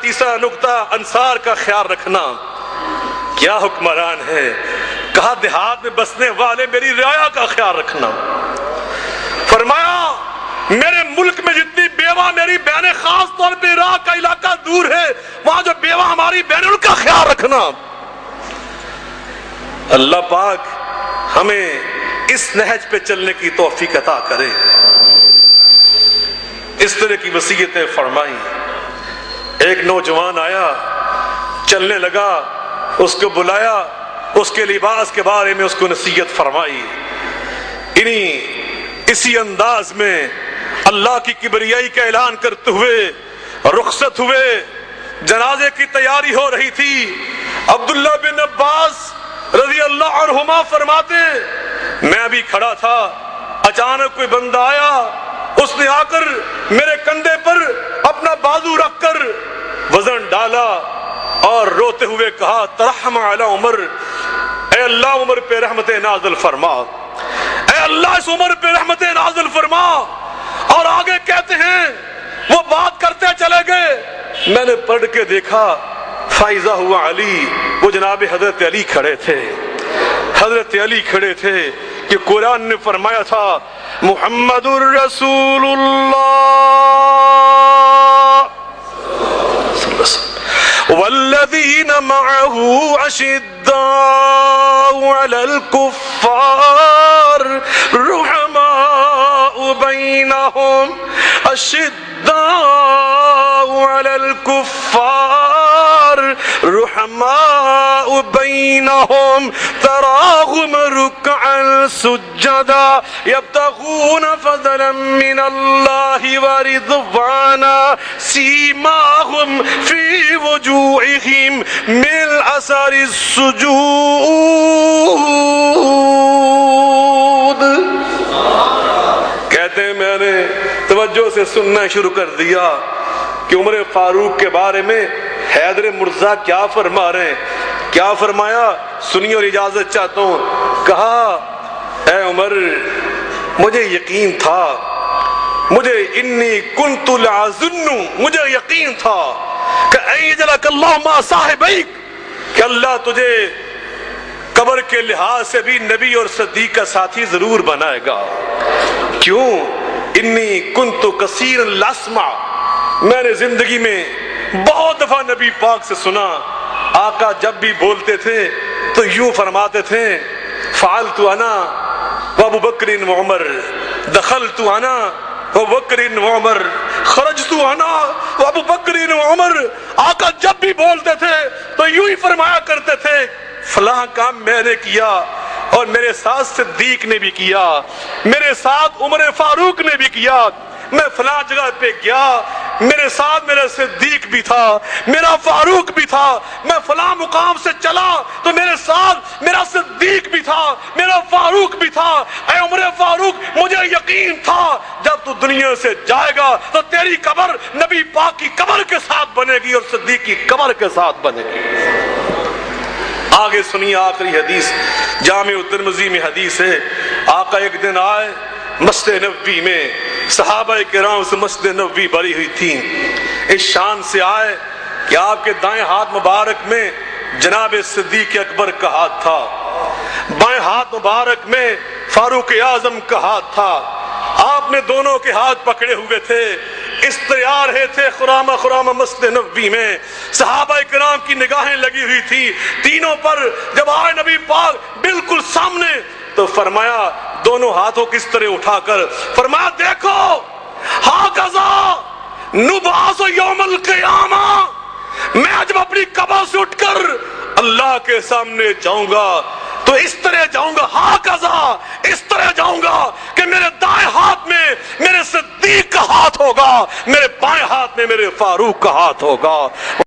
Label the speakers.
Speaker 1: تیسرا نقطہ انصار کا خیال رکھنا. کیا حکمران ہے, کہا دیہات میں بسنے والے میری رعایا کا خیال رکھنا. فرمایا میرے ملک میں جتنی بیوہ میری بہنیں, خاص طور پہ عراق کا علاقہ دور ہے, وہاں جو بیوہ ہماری بہنیں ان کا خیال رکھنا. اللہ پاک ہمیں اس نہج پہ چلنے کی توفیق عطا کرے. اس طرح کی وصیتیں فرمائیں. ایک نوجوان آیا, چلنے لگا, اس کو بلایا, اس کے لباس کے بارے میں اس کو نصیحت فرمائی. اسی انداز میں اللہ کی کبریائی کا اعلان کرتے ہوئے رخصت ہوئے. جنازے کی تیاری ہو رہی تھی. عبداللہ بن عباس رضی اللہ عنہما فرماتے میں ابھی کھڑا تھا, اچانک کوئی بندہ آیا, اس نے آ کر میرے کندھے پر اپنا بازو رکھ کر وزن ڈالا اور روتے ہوئے کہا ترحم علی عمر, اے اللہ عمر پہ رحمت نازل فرما, اے اللہ اس عمر پہ رحمت نازل فرما. اور آگے کہتے ہیں وہ بات کرتے چلے گئے, میں نے پڑھ کے دیکھا فائزہ ہوا علی, وہ جناب حضرت علی کھڑے تھے. حضرت علی کھڑے تھے کہ قرآن نے فرمایا تھا محمد الرسول اللہ والذین معه اشداء علی الکفار رحماء بینہم اشداء علی الکفار رحماء بینہم تراہم رکعا سجدا یبتغون فضلا من اللہ ورضوانا سیماہم فی وجوہہم من اثر السجود. کہتے ہیں میں نے توجہ سے سننا شروع کر دیا کہ عمر فاروق کے بارے میں حیدر مرزا کیا فرما رہے ہیں. کیا فرمایا سنی اور اجازت چاہتا ہوں. کہا اے عمر مجھے یقین تھا, مجھے انی کنت لعظن, مجھے یقین تھا کہ ایجلک اللہ ما صاحبیک, کہ اللہ تجھے قبر کے لحاظ سے بھی نبی اور صدیق کا ساتھی ضرور بنائے گا. کیوں؟ انی کنت کثیر لاسمع, میں نے زندگی میں بہت دفعہ نبی پاک سے سنا, آقا جب بھی بولتے تھے تو یوں فرماتے تھے فعلت انا وابو بکر وعمر, دخلت انا وابو بکر وعمر, خرجت انا وابو بکر وعمر. آقا جب بھی بولتے تھے تو یوں ہی فرمایا کرتے تھے فلاں کام میں نے کیا اور میرے ساتھ صدیق نے بھی کیا, میرے ساتھ عمر فاروق نے بھی کیا, میں فلاں جگہ پہ گیا میرے ساتھ میرا صدیق بھی تھا, میرا فاروق بھی تھا, میں فلاں مقام سے چلا تو میرے ساتھ میرا صدیق بھی تھا, میرا فاروق بھی تھا. اے عمر فاروق مجھے یقین تھا جب تو دنیا سے جائے گا تو تیری قبر نبی پاک کی قبر کے ساتھ بنے گی اور صدیق کی قبر کے ساتھ بنے گی. آگے سنیے آخری حدیث, جامع ترمذی میں حدیث ہے. آقا ایک دن آئے مسجد نبوی میں, صحابہ کرام سے مسجد نبوی بھری ہوئی تھی. اس شان سے آئے کہ آپ کے دائیں ہاتھ مبارک میں جناب صدیق اکبر کا ہاتھ تھا, بائیں ہاتھ مبارک میں فاروق اعظم کا ہاتھ تھا. آپ نے دونوں کے ہاتھ پکڑے ہوئے تھے, استیار ہے تھے خرامہ خرامہ مسجد نبوی میں. صحابہ کرام کی نگاہیں لگی ہوئی تھی تینوں پر. جب آئے نبی پاک بالکل سامنے تو فرمایا دونوں ہاتھوں کس طرح اٹھا کر فرمایا دیکھو ہاکذا نبعث یوم القیامہ, میں جب اپنی قبر سے اٹھ کر اللہ کے سامنے جاؤں گا تو اس طرح جاؤں گا, ہاکذا اس طرح جاؤں گا کہ میرے دائیں ہاتھ میں میرے صدیق کا ہاتھ ہوگا, میرے بائیں ہاتھ میں میرے فاروق کا ہاتھ ہوگا.